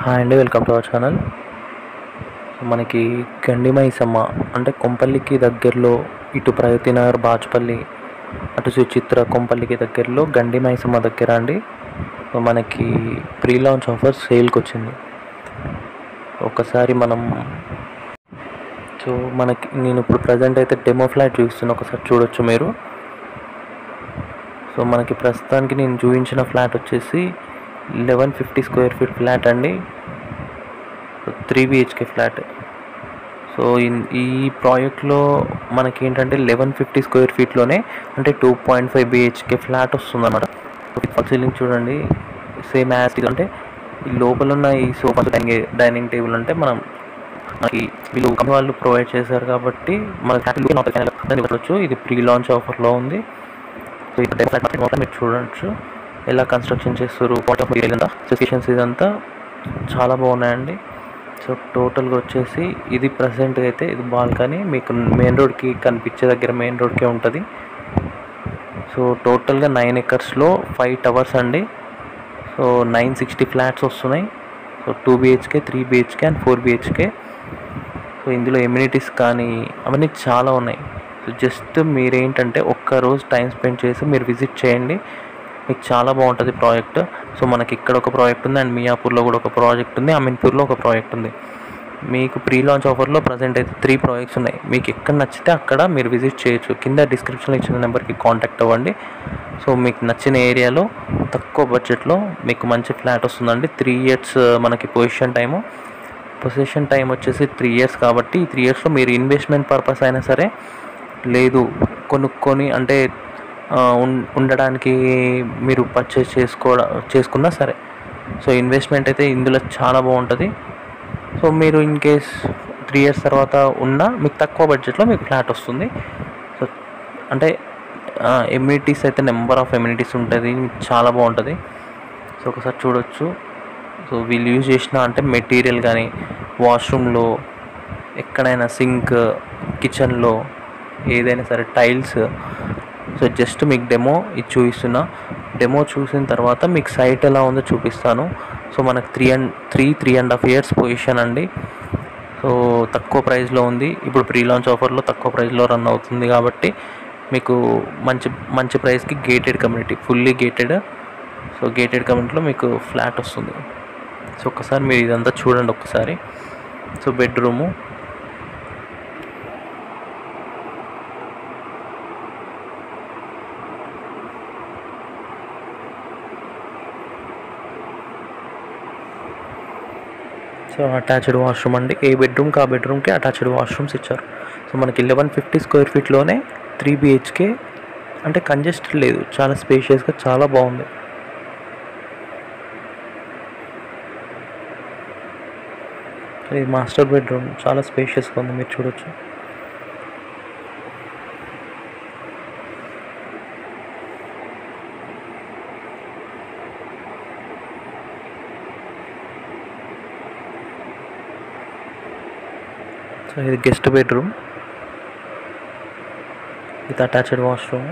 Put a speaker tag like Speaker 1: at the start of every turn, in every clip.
Speaker 1: Hi అండి, welcome to our channel. మనకి గండి మైసమ్మ అంటే కొంపల్లికి దగ్గరలో, ఇటు ప్రగతి నగర్ బాచుపల్లి, అటు సుచిత్ర కొంపల్లికి దగ్గరలో గండి మైసమ్మ దగ్గర అండి మనకి ప్రీ లాంచ్ ఆఫర్ సేల్కి వచ్చింది. ఒకసారి నేను ఇప్పుడు ప్రజెంట్ అయితే డెమో ఫ్లాట్ చూపిస్తున్నా, ఒకసారి చూడొచ్చు మీరు. సో మనకి ప్రస్తుతానికి నేను చూపించిన ఫ్లాట్ వచ్చేసి 1150 స్క్వేర్ ఫీట్ ఫ్లాట్ అండి, 3 BHK ఫ్లాట్. సో ఈ ప్రాజెక్ట్లో మనకి ఏంటంటే 1150 స్క్వేర్ ఫీట్లోనే అంటే 2.5 BHK ఫ్లాట్ వస్తుంది అన్నమాట. సీలింగ్ చూడండి, సేమ్ యాజ్ అంటే ఈ లోపల ఉన్న ఈ సోఫా డైనింగ్ టేబుల్ అంటే మనకి వీళ్ళు కంపెనీ వాళ్ళు ప్రొవైడ్ చేశారు కాబట్టి మనకి ఇవ్వచ్చు. ఇది ప్రీ లాంచ్ ఆఫర్లో ఉంది. సో ఇక్కడ ఫ్లాట్ మీరు చూడవచ్చు ఎలా కన్స్ట్రక్షన్ చేస్తారు, స్పెసిఫికేషన్స్ ఇదంతా చాలా బాగున్నాయండి. సో టోటల్గా వచ్చేసి ఇది ప్రజెంట్గా అయితే ఇది బాల్కనీ మీకు మెయిన్ రోడ్కి కనిపించే దగ్గర మెయిన్ రోడ్కే ఉంటుంది. సో టోటల్గా 9 acresలో 5 towers అండి. సో 960 ఫ్లాట్స్ వస్తున్నాయి. So 2 BHK, 3 BHK and 4 BHK. So ఇందులో ఎమ్యూనిటీస్ కానీ అవన్నీ చాలా ఉన్నాయి. సో జస్ట్ మీరేంటంటే ఒక్కరోజు టైం స్పెండ్ చేసి మీరు విజిట్ చేయండి, మీకు చాలా బాగుంటుంది ప్రాజెక్ట్. సో మనకి ఇక్కడ ఒక ప్రాజెక్ట్ ఉంది అండ్ మియాపూర్లో కూడా ఒక ప్రాజెక్ట్ ఉంది, అమీన్పూర్లో ఒక ప్రాజెక్ట్ ఉంది. మీకు ప్రీ లాంచ్ ఆఫర్లో ప్రజెంట్ అయితే 3 ప్రాజెక్ట్స్ ఉన్నాయి. మీకు ఎక్కడ నచ్చితే అక్కడ మీరు విజిట్ చేయొచ్చు. కింద డిస్క్రిప్షన్లో ఇచ్చిన నెంబర్కి కాంటాక్ట్ అవ్వండి. సో మీకు నచ్చిన ఏరియాలో తక్కువ బడ్జెట్లో మీకు మంచి ఫ్లాట్ వస్తుందండి. 3 years మనకి పొజిషన్ టైం వచ్చేసి 3 years కాబట్టి ఈ 3 yearsలో మీరు ఇన్వెస్ట్మెంట్ పర్పస్ అయినా సరే, లేదు కొనుక్కొని అంటే ఉండడానికి మీరు పర్చేస్ చేసుకున్నా సరే, సో ఇన్వెస్ట్మెంట్ అయితే ఇందులో చాలా బాగుంటుంది. సో మీరు ఇన్ కేస్ 3 years తర్వాత ఉన్నా మీకు తక్కువ బడ్జెట్లో మీకు ఫ్లాట్ వస్తుంది. సో అంటే ఎమ్యూనిటీస్ అయితే నెంబర్ ఆఫ్ ఎమ్యూనిటీస్ ఉంటుంది, చాలా బాగుంటుంది. సో ఒకసారి చూడొచ్చు. సో వీళ్ళు యూజ్ చేసిన అంటే మెటీరియల్ కానీ వాష్రూమ్లో ఎక్కడైనా సింక్, కిచెన్లో ఏదైనా సరే టైల్స్. సో జస్ట్ మీకు డెమో ఇది చూపిస్తున్నా. డెమో చూసిన తర్వాత మీకు సైట్ ఎలా ఉందో చూపిస్తాను. సో మనకు 3.5 years పొజిషన్ అండి. సో తక్కువ ప్రైస్లో ఉంది. ఇప్పుడు ప్రీ లాంచ్ ఆఫర్లో తక్కువ ప్రైస్లో రన్ అవుతుంది కాబట్టి మీకు మంచి ప్రైస్కి gated community, fully gated. So gated కమ్యూనిటీలో మీకు ఫ్లాట్ వస్తుంది. సో ఒక్కసారి మీరు ఇదంతా చూడండి ఒక్కసారి. So bedroom, so attached washroom అండి. ఏ బెడ్రూమ్కి ఆ బెడ్రూమ్కి అటాచ్డ్ వాష్రూమ్స్ ఇచ్చారు. సో మనకి 1150 స్క్వేర్ ఫీట్లోనే 3 BHK అంటే కంజెస్ట్ లేదు, చాలా స్పేషియస్గా చాలా బాగుంది. సో ఇది మాస్టర్ బెడ్రూమ్, చాలా స్పేషియస్గా ఉంది, మీరు చూడొచ్చు. సో ఇది గెస్ట్ బెడ్రూమ్, ఇది అటాచ్డ్ వాష్రూమ్.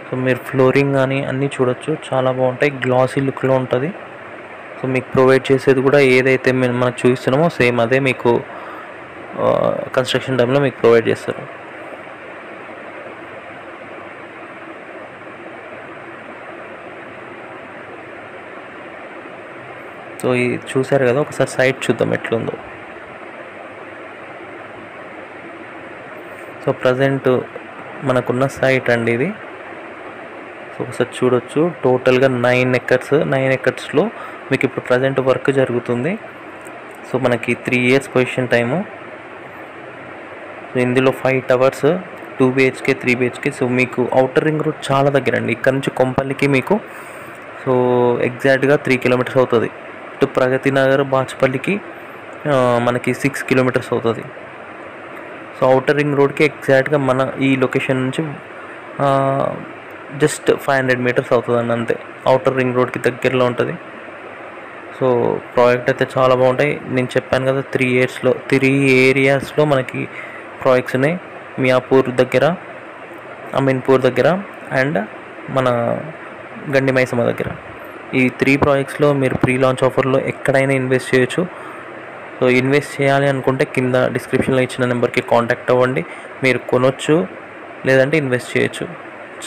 Speaker 1: సో మీరు ఫ్లోరింగ్ కానీ అన్నీ చూడొచ్చు, చాలా బాగుంటాయి, గ్లాసీ లుక్లో ఉంటుంది. సో మీకు ప్రొవైడ్ చేసేది కూడా ఏదైతే మనకు చూపిస్తున్నామో సేమ్ అదే మీకు కన్స్ట్రక్షన్ టైంలో మీకు ప్రొవైడ్ చేస్తారు. సో ఇది చూసారు కదా, ఒకసారి సైట్ చూద్దాం ఎట్లుందో. సో ప్రజెంట్ మనకున్న సైట్ అండి ఇది. సో ఒకసారి చూడొచ్చు. టోటల్గా 9 acresలో మీకు ఇప్పుడు ప్రజెంట్ వర్క్ జరుగుతుంది. సో మనకి 3 years పొజిషన్ టైము. సో ఇందులో 5 towers, 2 BHK, 3 BHK. సో మీకు అవుటర్ రింగ్ రోడ్ చాలా దగ్గర అండి. ఇక్కడ నుంచి కొంపల్లికి మీకు సో ఎగ్జాక్ట్గా 3 kilometers అవుతుంది. ఇటు ప్రగతి నగర్ బాచుపల్లికి మనకి 6 kilometers అవుతుంది. సో అవుటర్ రింగ్ రోడ్కి ఎగ్జాక్ట్గా మన ఈ లొకేషన్ నుంచి జస్ట్ 500 meters అవుతుందండి, అంతే. అవుటర్ రింగ్ రోడ్కి దగ్గరలో ఉంటుంది. సో ప్రాజెక్ట్ అయితే చాలా బాగుంటాయి. నేను చెప్పాను కదా 3 areasలో మనకి ప్రాజెక్ట్స్ ఉన్నాయి. మియాపూర్ దగ్గర, అమీన్పూర్ దగ్గర అండ్ మన గండి మైసమ్మ దగ్గర. ఈ 3 ప్రాజెక్ట్స్లో మీరు ప్రీ లాంచ్ ఆఫర్లో ఎక్కడైనా ఇన్వెస్ట్ చేయొచ్చు. సో ఇన్వెస్ట్ చేయాలి అనుకుంటే కింద డిస్క్రిప్షన్లో ఇచ్చిన నెంబర్కి కాంటాక్ట్ అవ్వండి. మీరు కొనొచ్చు, లేదంటే ఇన్వెస్ట్ చేయొచ్చు.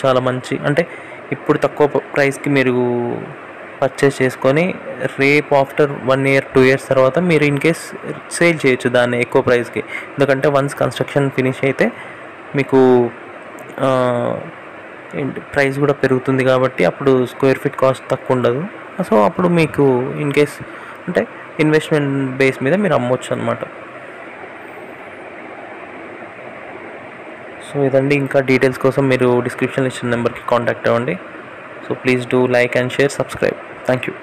Speaker 1: చాలా మంచి, అంటే ఇప్పుడు తక్కువ ప్రైస్కి మీరు పర్చేస్ చేసుకొని రేపు ఆఫ్టర్ 1 year 2 years తర్వాత మీరు ఇన్ కేస్ సేల్ చేయొచ్చు దాన్ని ఎక్కువ ప్రైస్కి. ఎందుకంటే వన్స్ కన్స్ట్రక్షన్ ఫినిష్ అయితే మీకు ప్రైస్ కూడా పెరుగుతుంది కాబట్టి అప్పుడు స్క్వేర్ ఫీట్ కాస్ట్ తక్కువ ఉండదు. సో అప్పుడు మీకు ఇన్ కేస్ అంటే ఇన్వెస్ట్మెంట్ బేస్ మీద మీరు అమ్మొచ్చు అనమాట. సో ఇదండి, ఇంకా డీటెయిల్స్ కోసం మీరు డిస్క్రిప్షన్లో ఇచ్చిన నెంబర్కి కాంటాక్ట్ అవ్వండి. So please do like and share, subscribe. Thank you.